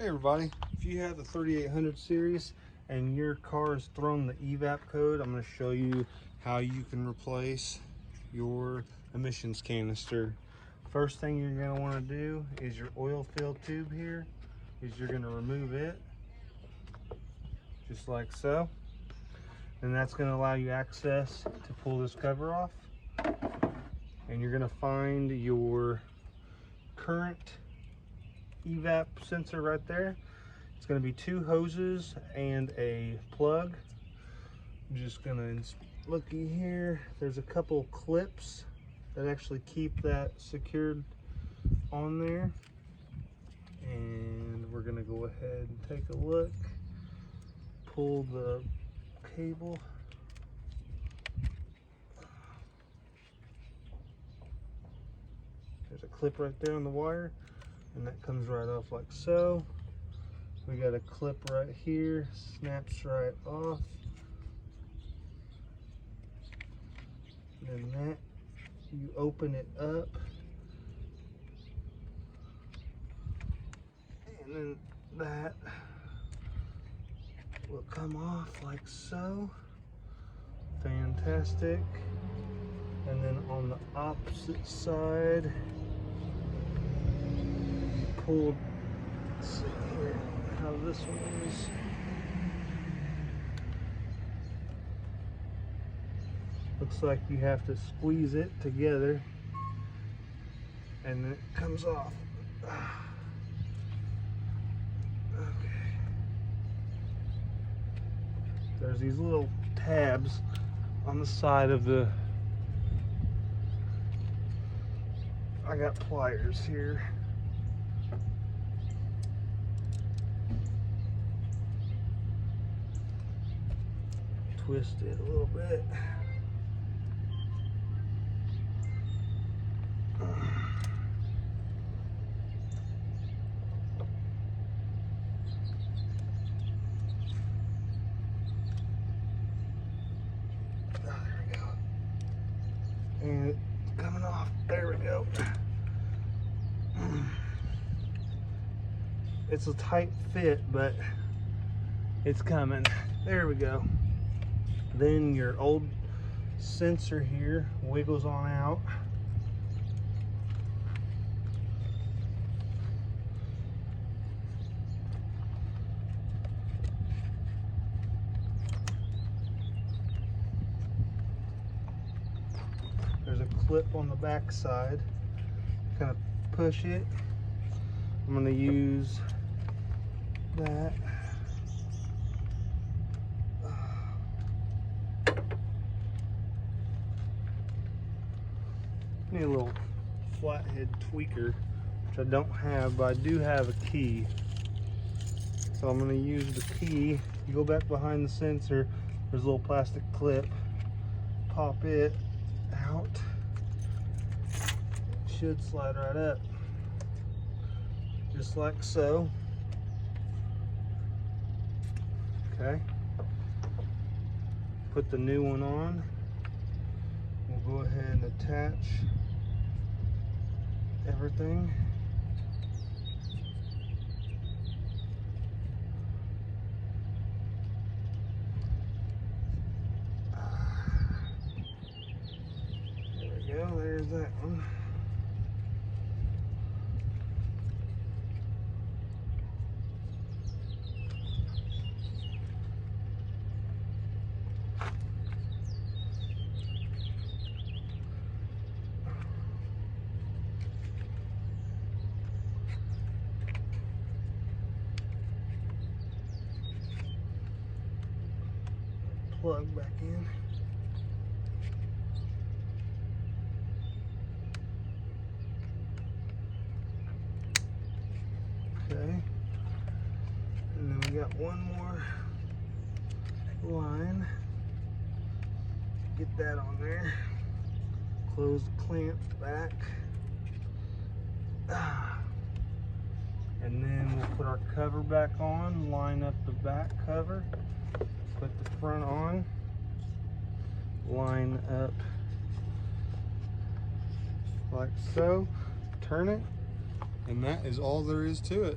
Hey everybody, if you have the 3800 series and your car has thrown the evap code, I'm going to show you how you can replace your emissions canister. First thing you're going to want to do is your oil fill tube here is you're going to remove it just like so, and that's going to allow you access to pull this cover off, and you're going to find your current evap sensor right there. It's going to be two hoses and a plug. I'm just going to looky here. There's a couple clips that actually keep that secured on there, and we're going to go ahead and take a look. Pull the cable. There's a clip right there on the wire, and that comes right off like so. We got a clip right here, snaps right off. And then that, you open it up, and then that will come off like so. Fantastic. And then on the opposite side, you pull, let's see here how this one is. Looks like you have to squeeze it together and then it comes off. Okay. There's these little tabs on the side of the, I got pliers here. Twist it a little bit. There we go. And it's coming off. There we go. It's a tight fit, but it's coming. There we go. Then your old sensor here wiggles on out. There's a clip on the back side. Kind of push it. I'm going to use that. Need a little flathead tweaker, which I don't have, but I do have a key. So I'm going to use the key. You go back behind the sensor, there's a little plastic clip. Pop it out. It should slide right up. Just like so. Okay. Put the new one on. We'll go ahead and attach everything. There we go, there's that one. Plug back in. Okay. And then we got one more line. Get that on there. Close the clamp back. And then we'll put our cover back on, line up the back cover. Put the front on, line up like so, turn it, and that is all there is to it.